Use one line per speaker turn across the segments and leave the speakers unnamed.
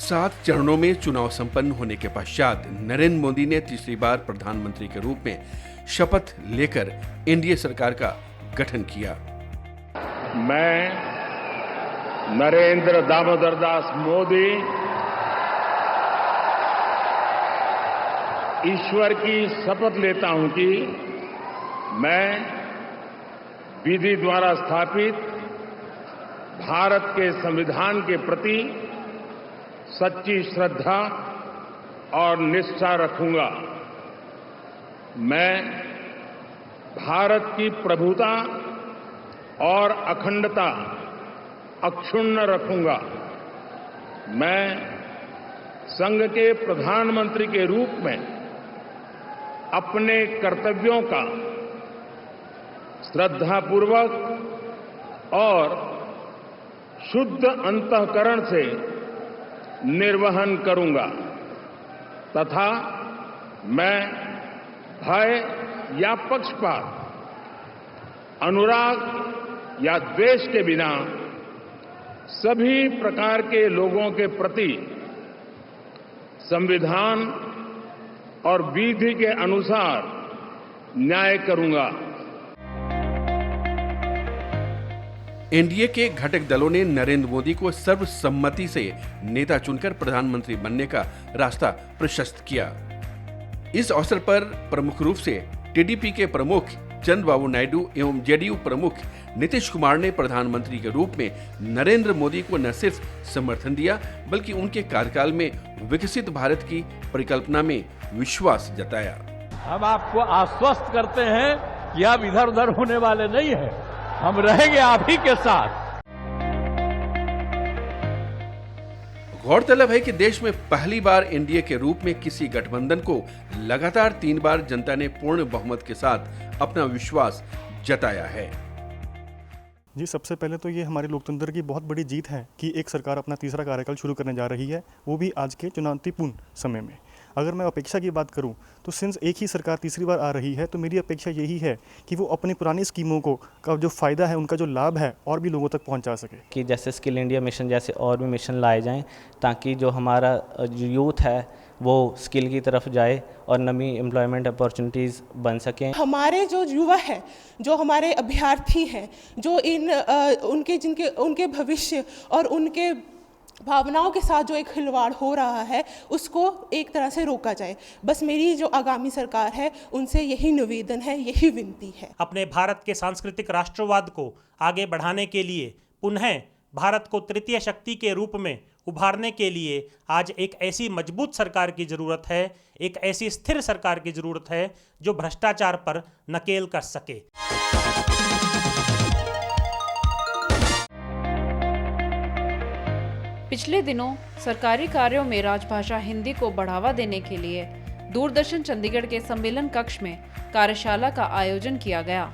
7 चरणों में चुनाव संपन्न होने के पश्चात नरेंद्र मोदी ने तीसरी बार प्रधानमंत्री के रूप में शपथ लेकर एनडीए सरकार का गठन किया।
मैं नरेंद्र दामोदर दास मोदी ईश्वर की शपथ लेता हूं कि मैं विधि द्वारा स्थापित भारत के संविधान के प्रति सच्ची श्रद्धा और निष्ठा रखूंगा। मैं भारत की प्रभुता और अखंडता अक्षुण्ण रखूंगा। मैं संघ के प्रधानमंत्री के रूप में अपने कर्तव्यों का श्रद्धापूर्वक और शुद्ध अंतःकरण से निर्वहन करूंगा तथा मैं भय या पक्षपात, अनुराग या द्वेष के बिना सभी प्रकार के लोगों के प्रति संविधान और विधि के अनुसार न्याय करूंगा।
एनडीए के घटक दलों ने नरेंद्र मोदी को सर्वसम्मति से नेता चुनकर प्रधानमंत्री बनने का रास्ता प्रशस्त किया। इस अवसर पर प्रमुख रूप से टीडीपी के प्रमुख चंद्रबाबू नायडू एवं जेडीयू प्रमुख नीतीश कुमार ने प्रधानमंत्री के रूप में नरेंद्र मोदी को न सिर्फ समर्थन दिया बल्कि उनके कार्यकाल में विकसित भारत की परिकल्पना में विश्वास जताया।
हम आपको आश्वस्त करते हैं कि आप इधर उधर होने वाले नहीं हैं, हम रहेंगे आप ही के साथ।
गौरतलब है कि देश में पहली बार एनडीए के रूप में किसी गठबंधन को लगातार 3 बार जनता ने पूर्ण बहुमत के साथ अपना विश्वास जताया है।
जी, सबसे पहले तो ये हमारे लोकतंत्र की बहुत बड़ी जीत है कि एक सरकार अपना तीसरा कार्यकाल शुरू करने जा रही है, वो भी आज के चुनौतीपूर्ण समय में। अगर मैं अपेक्षा की बात करूं तो सिंस एक ही सरकार तीसरी बार आ रही है तो मेरी अपेक्षा यही है कि वो अपनी पुरानी स्कीमों को का जो फ़ायदा है, उनका जो लाभ है, और भी लोगों तक पहुंचा सके।
कि जैसे स्किल इंडिया मिशन जैसे और भी मिशन लाए जाएं ताकि जो हमारा जो यूथ है वो स्किल की तरफ जाए और नई एम्प्लॉयमेंट अपॉर्चुनिटीज़ बन सकें।
हमारे जो युवा है, जो हमारे अभ्यर्थी हैं, जो उनके भविष्य और उनके भावनाओं के साथ जो एक खिलवाड़ हो रहा है उसको एक तरह से रोका जाए। बस मेरी जो आगामी सरकार है उनसे यही निवेदन है, यही विनती है।
अपने भारत के सांस्कृतिक राष्ट्रवाद को आगे बढ़ाने के लिए, पुनः भारत को तृतीय शक्ति के रूप में उभारने के लिए आज एक ऐसी मजबूत सरकार की जरूरत है, एक ऐसी स्थिर सरकार की जरूरत है जो भ्रष्टाचार पर नकेल कर सके।
पिछले दिनों सरकारी कार्यों में राजभाषा हिंदी को बढ़ावा देने के लिए दूरदर्शन चंडीगढ़ के सम्मेलन कक्ष में कार्यशाला का आयोजन किया गया।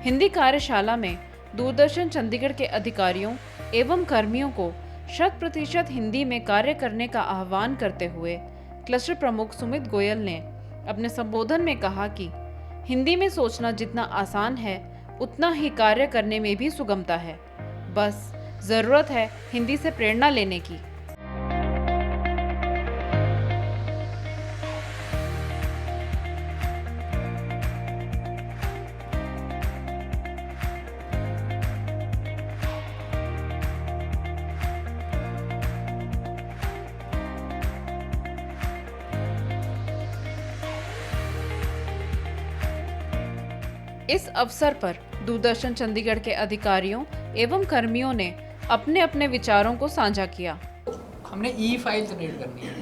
हिंदी कार्यशाला में दूरदर्शन चंडीगढ़ के अधिकारियों एवं कर्मियों को 100% हिंदी में कार्य करने का आह्वान करते हुए क्लस्टर प्रमुख सुमित गोयल ने अपने संबोधन में कहा कि हिंदी में सोचना जितना आसान है उतना ही कार्य करने में भी सुगमता है। बस जरूरत है हिंदी से प्रेरणा लेने की। इस अवसर पर दूरदर्शन चंडीगढ़ के अधिकारियों एवं कर्मियों ने अपने अपने विचारों को साझा किया।
हमने ई फाइल जनरेट करनी है,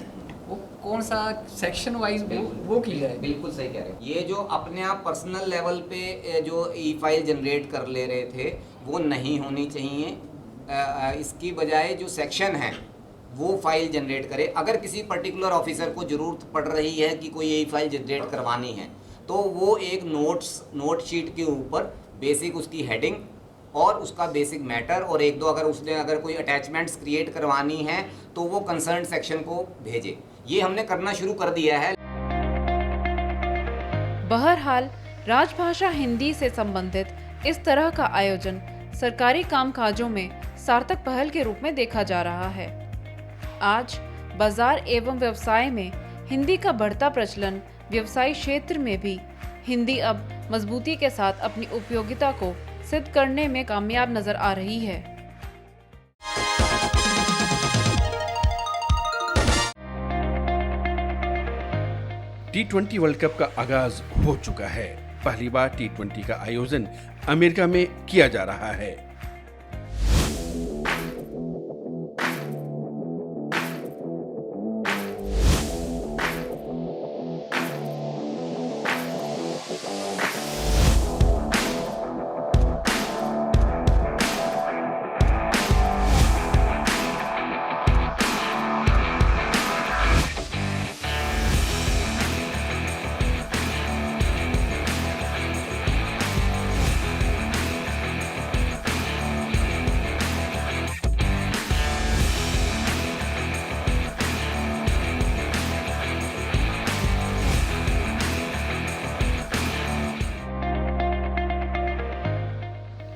वो कौन सा सेक्शन वाइज वो किया है।
बिल्कुल सही कह रहे हैं। ये जो अपने आप पर्सनल लेवल पे जो ई फाइल जनरेट कर ले रहे थे वो नहीं होनी चाहिए। इसकी बजाय जो सेक्शन है वो फाइल जनरेट करे। अगर किसी पर्टिकुलर ऑफिसर को ज़रूरत पड़ रही है कि कोई ई फाइल जनरेट करवानी है तो वो एक नोट शीट के ऊपर बेसिक उसकी हेडिंग और उसका बेसिक मैटर, और एक दो अगर कोई अटैचमेंट्स क्रिएट करवानी है तो वो कंसर्न सेक्शन को भेजे। ये हमने करना शुरू कर दिया है।
बहरहाल राजभाषा हिंदी से संबंधित इस तरह का आयोजन सरकारी कामकाजों में सार्थक पहल के रूप में देखा जा रहा है। आज बाजार एवं व्यवसाय में हिंदी का बढ़ता प्रचलन, व्यवसायी क्षेत्र में भी हिंदी अब मजबूती के साथ अपनी उपयोगिता को सिद्ध करने में कामयाब नजर आ रही है।
T20 वर्ल्ड कप का आगाज हो चुका है। पहली बार T20 का आयोजन अमेरिका में किया जा रहा है।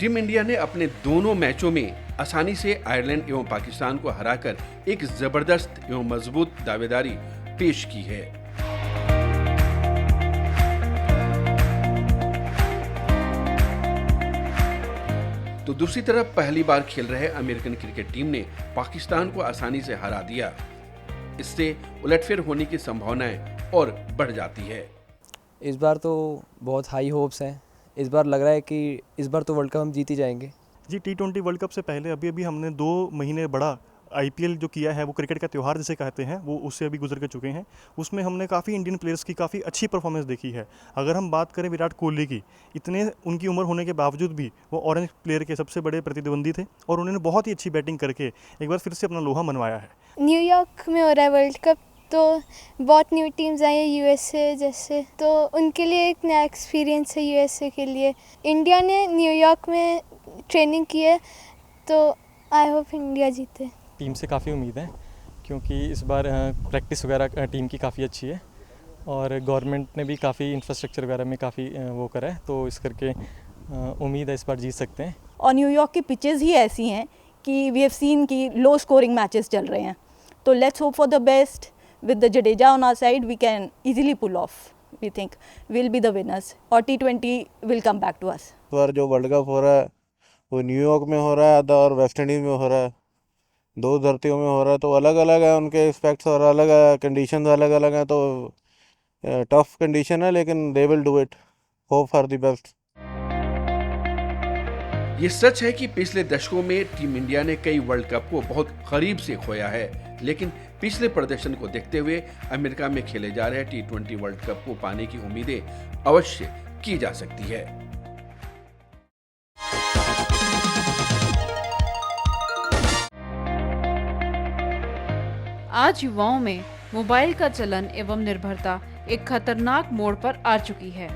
टीम इंडिया ने अपने दोनों मैचों में आसानी से आयरलैंड एवं पाकिस्तान को हराकर एक जबरदस्त एवं मजबूत दावेदारी पेश की है। तो दूसरी तरफ पहली बार खेल रहे अमेरिकन क्रिकेट टीम ने पाकिस्तान को आसानी से हरा दिया। इससे उलटफेर होने की संभावनाएं और बढ़ जाती है।
इस बार तो बहुत हाई होप्स हैं। इस बार लग रहा है कि इस बार तो वर्ल्ड कप हम जीत ही जाएंगे।
जी, T20 वर्ल्ड कप से पहले अभी हमने 2 महीने बड़ा IPL जो किया है, वो क्रिकेट का त्यौहार जिसे कहते हैं, वो उससे अभी गुजर के चुके हैं। उसमें हमने काफ़ी इंडियन प्लेयर्स की काफ़ी अच्छी परफॉर्मेंस देखी है। अगर हम बात करें विराट कोहली की, इतने उनकी उम्र होने के बावजूद भी वो ऑरेंज प्लेयर के सबसे बड़े प्रतिद्वंदी थे और उन्होंने बहुत ही अच्छी बैटिंग करके एक बार फिर से अपना लोहा मनवाया है।
न्यूयॉर्क में हो रहा है वर्ल्ड कप, तो बहुत न्यू टीम्स आई है USA जैसे, तो उनके लिए एक नया एक्सपीरियंस है USA के लिए। इंडिया ने न्यूयॉर्क में ट्रेनिंग की है, तो आई होप इंडिया जीते।
टीम से काफ़ी उम्मीद है क्योंकि इस बार प्रैक्टिस वगैरह टीम की काफ़ी अच्छी है और गवर्नमेंट ने भी काफ़ी इंफ्रास्ट्रक्चर वगैरह में काफ़ी वो करा है, तो इस करके उम्मीद है इस बार जीत सकते हैं।
और न्यूयॉर्क की पिचेस ही ऐसी हैं कि वी हैव सीन कि लो स्कोरिंग मैचेस चल रहे हैं, तो let's hope for the best. With the Jadeja on our side, we can easily pull off. We think we'll be the winners, और T20 will come back to us.
इस बार जो world cup हो रहा है वो न्यूयॉर्क में हो रहा है आधा और वेस्ट इंडीज़ में हो रहा है। 2 धरतियों में हो रहा है, तो अलग अलग है उनके एस्पेक्ट्स और अलग कंडीशंस अलग अलग हैं, तो टफ कंडीशन है, लेकिन they will do it. Hope for the best.
ये सच है कि पिछले दशकों में टीम इंडिया ने कई वर्ल्ड कप को बहुत करीब से खोया है, लेकिन पिछले प्रदर्शन को देखते हुए अमेरिका में खेले जा रहे T20 वर्ल्ड कप को पाने की उम्मीदें अवश्य की जा सकती है।
आज युवाओं में मोबाइल का चलन एवं निर्भरता एक खतरनाक मोड़ पर आ चुकी है।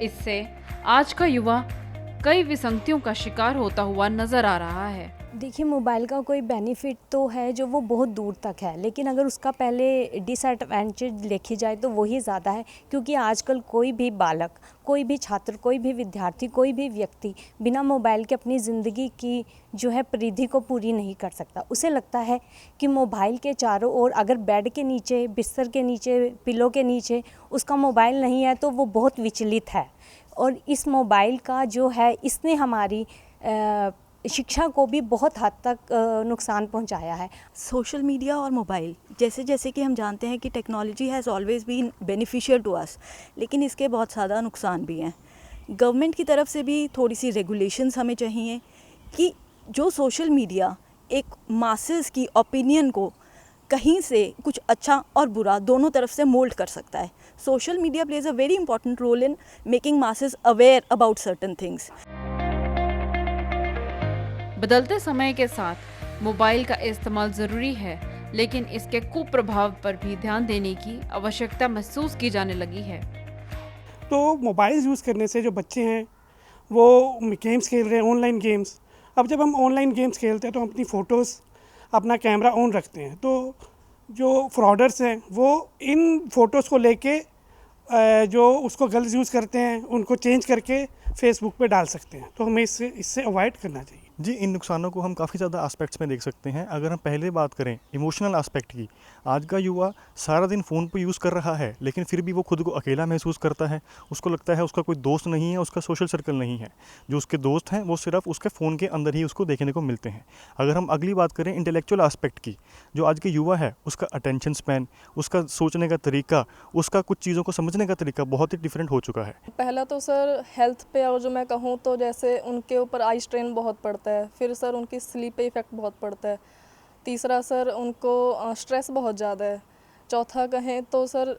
इससे आज का युवा कई विसंगतियों का शिकार होता हुआ नजर आ रहा है।
देखिए, मोबाइल का कोई बेनिफिट तो है जो वो बहुत दूर तक है, लेकिन अगर उसका पहले डिसएडवांटेज देखी जाए तो वही ज़्यादा है, क्योंकि आजकल कोई भी बालक, कोई भी छात्र, कोई भी विद्यार्थी, कोई भी व्यक्ति बिना मोबाइल के अपनी ज़िंदगी की जो है परिधि को पूरी नहीं कर सकता। उसे लगता है कि मोबाइल के चारों ओर, अगर बेड के नीचे, बिस्तर के नीचे, पिलो के नीचे उसका मोबाइल नहीं है तो वो बहुत विचलित है। और इस मोबाइल का जो है, इसने हमारी शिक्षा को भी बहुत हद तक नुकसान पहुंचाया है।
सोशल मीडिया और मोबाइल, जैसे जैसे कि हम जानते हैं कि technology has always been beneficial to us, लेकिन इसके बहुत ज़्यादा नुकसान भी हैं। गवर्नमेंट की तरफ से भी थोड़ी सी रेगुलेशंस हमें चाहिए कि जो सोशल मीडिया एक मासेस की ओपिनियन को कहीं से कुछ अच्छा और बुरा दोनों तरफ से मोल्ड कर सकता है। Social media plays a very important role in making masses aware about certain things.
बदलते समय के साथ मोबाइल का इस्तेमाल ज़रूरी है, लेकिन इसके कुप्रभाव पर भी ध्यान देने की आवश्यकता महसूस की जाने लगी है।
तो मोबाइल यूज़ करने से जो बच्चे हैं वो गेम्स खेल रहे हैं, ऑनलाइन गेम्स। अब जब हम ऑनलाइन गेम्स खेलते हैं तो हम अपनी फ़ोटोज़, अपना कैमरा ऑन रखते हैं, तो जो फ्रॉडर्स हैं वो इन फ़ोटोज़ को लेके जो उसको गलत यूज़ करते हैं उनको चेंज करके फेसबुक पे डाल सकते हैं। तो हमें इससे अवॉइड करना चाहिए।
जी, इन नुकसानों को हम काफ़ी ज़्यादा एस्पेक्ट्स में देख सकते हैं। अगर हम पहले बात करें इमोशनल एस्पेक्ट की, आज का युवा सारा दिन फ़ोन पे यूज़ कर रहा है, लेकिन फिर भी वो खुद को अकेला महसूस करता है। उसको लगता है उसका कोई दोस्त नहीं है, उसका सोशल सर्कल नहीं है। जो उसके दोस्त हैं वो सिर्फ उसके फ़ोन के अंदर ही उसको देखने को मिलते हैं। अगर हम अगली बात करें इंटेलेक्चुअल एस्पेक्ट की, जो आज के युवा है उसका अटेंशन स्पैन, उसका सोचने का तरीका, उसका कुछ चीज़ों को समझने का तरीका बहुत ही डिफरेंट हो चुका है।
पहला तो सर हेल्थ पे, और जो मैं कहूँ तो जैसे उनके ऊपर आई स्ट्रेन बहुत पड़ता है, फिर सर उनकी स्लीप पे इफ़ेक्ट बहुत पड़ता है। तीसरा सर उनको स्ट्रेस बहुत ज़्यादा है। चौथा कहें तो सर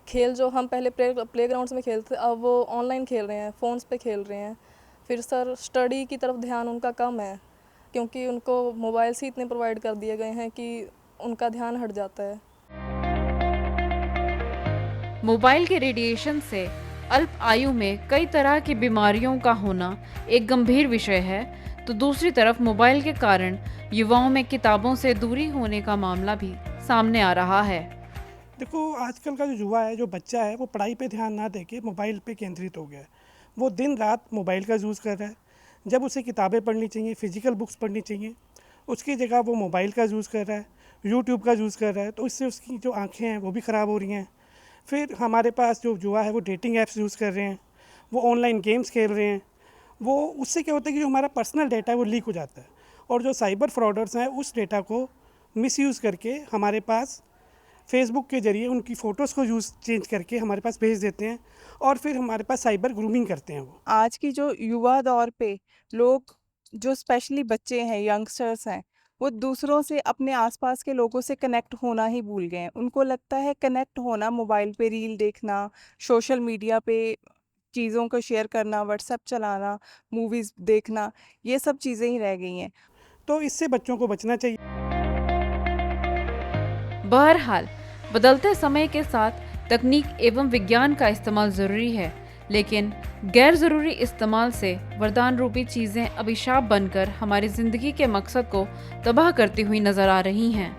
खेल जो हम पहले प्लेग्राउंड्स में खेलते, अब वो ऑनलाइन खेल रहे हैं, फ़ोन्स पे खेल रहे हैं। फिर सर स्टडी की तरफ ध्यान उनका कम है, क्योंकि उनको मोबाइल्स ही इतने प्रोवाइड कर दिए गए हैं कि उनका ध्यान हट जाता है।
मोबाइल के रेडिएशन से अल्प आयु में कई तरह की बीमारियों का होना एक गंभीर विषय है, तो दूसरी तरफ मोबाइल के कारण युवाओं में किताबों से दूरी होने का मामला भी सामने आ रहा है।
देखो, आजकल का जो युवा है, जो बच्चा है, वो पढ़ाई पे ध्यान ना देके मोबाइल पे केंद्रित हो गया है। वो दिन रात मोबाइल का यूज़ कर रहा है। जब उसे किताबें पढ़नी चाहिए, फिजिकल बुक्स पढ़नी चाहिए, उसकी जगह वो मोबाइल का यूज़ कर रहा है, यूट्यूब का यूज़ कर रहा है, तो इससे उसकी जो आँखें हैं वो भी ख़राब हो रही हैं। फिर हमारे पास जो युवा है वो डेटिंग ऐप्स यूज़ कर रहे हैं, वो ऑनलाइन गेम्स खेल रहे हैं। वो उससे क्या होता है कि जो हमारा पर्सनल डेटा है वो लीक हो जाता है, और जो साइबर फ्रॉडर्स हैं उस डेटा को मिसयूज़ करके हमारे पास फेसबुक के ज़रिए उनकी फ़ोटोज़ को चेंज करके हमारे पास भेज देते हैं, और फिर हमारे पास साइबर ग्रूमिंग करते हैं। वो
आज की जो युवा दौर पे लोग, जो स्पेशली बच्चे हैं, यंगस्टर्स हैं, वो दूसरों से, अपने आसपास के लोगों से कनेक्ट होना ही भूल गए हैं। उनको लगता है कनेक्ट होना मोबाइल पे रील देखना, सोशल मीडिया पे चीज़ों को शेयर करना, व्हाट्सएप चलाना, मूवीज़ देखना, ये सब चीज़ें ही रह गई हैं।
तो इससे बच्चों को बचना चाहिए।
बहरहाल बदलते समय के साथ तकनीक एवं विज्ञान का इस्तेमाल ज़रूरी है, लेकिन गैर ज़रूरी इस्तेमाल से वरदान रूपी चीज़ें अभिशाप बनकर हमारी ज़िंदगी के मकसद को तबाह करती हुई नज़र आ रही हैं।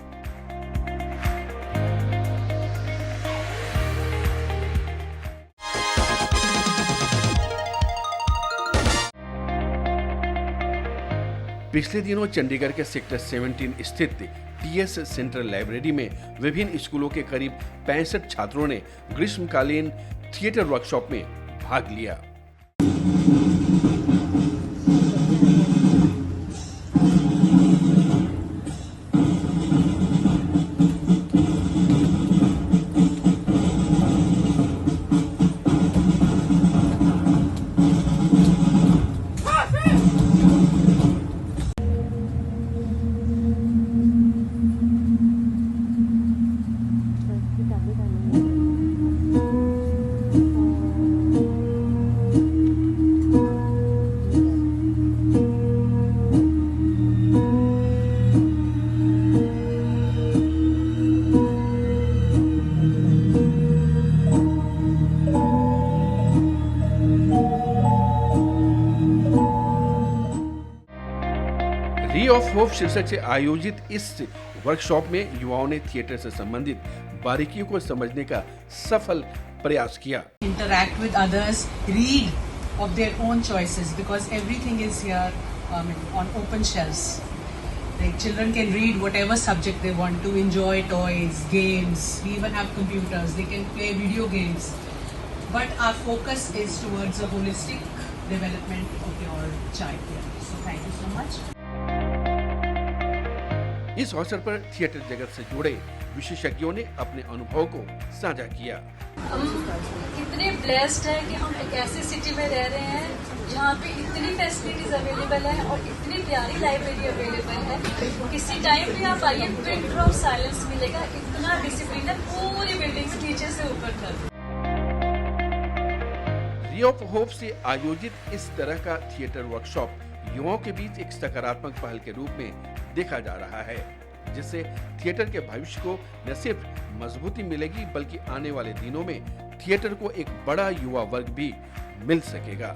पिछले दिनों चंडीगढ़ के सेक्टर 17 स्थित टीएस सेंट्रल लाइब्रेरी में विभिन्न स्कूलों के करीब 65 छात्रों ने ग्रीष्मकालीन थिएटर वर्कशॉप में भाग लिया। री ऑफ होप शीर्षक से आयोजित इस वर्कशॉप में युवाओं ने थिएटर से संबंधित बारीकियों को समझने का सफल प्रयास किया।
Interact with others, read of their own choices, because everything is here on open shelves. Like children can read whatever subject they want to, enjoy toys, games. We even have computers. They can play video games. But our focus is towards the holistic development of your child here. So thank you so much.
इस अवसर पर theatre जगत से जुड़े विशेषज्ञों ने अपने अनुभव को साझा किया।
हम इतने ब्लेस्ड हैं कि हम एक ऐसी सिटी में रह रहे हैं जहाँ पे इतनी फैसिलिटीज अवेलेबल है और इतनी प्यारी लाइब्रेरी अवेलेबल है। किसी टाइम भी आप आइए, पिन ड्रॉप साइलेंस मिलेगा, इतना डिसिप्लिन है पूरी बिल्डिंग से नीचे से ऊपर तक।
री ऑफ होप से आयोजित इस तरह का थिएटर वर्कशॉप युवाओं के बीच एक सकारात्मक पहल के रूप में देखा जा रहा है, जिससे थिएटर के भविष्य को न सिर्फ मजबूती मिलेगी बल्कि आने वाले दिनों में थिएटर को एक बड़ा युवा वर्ग भी मिल सकेगा।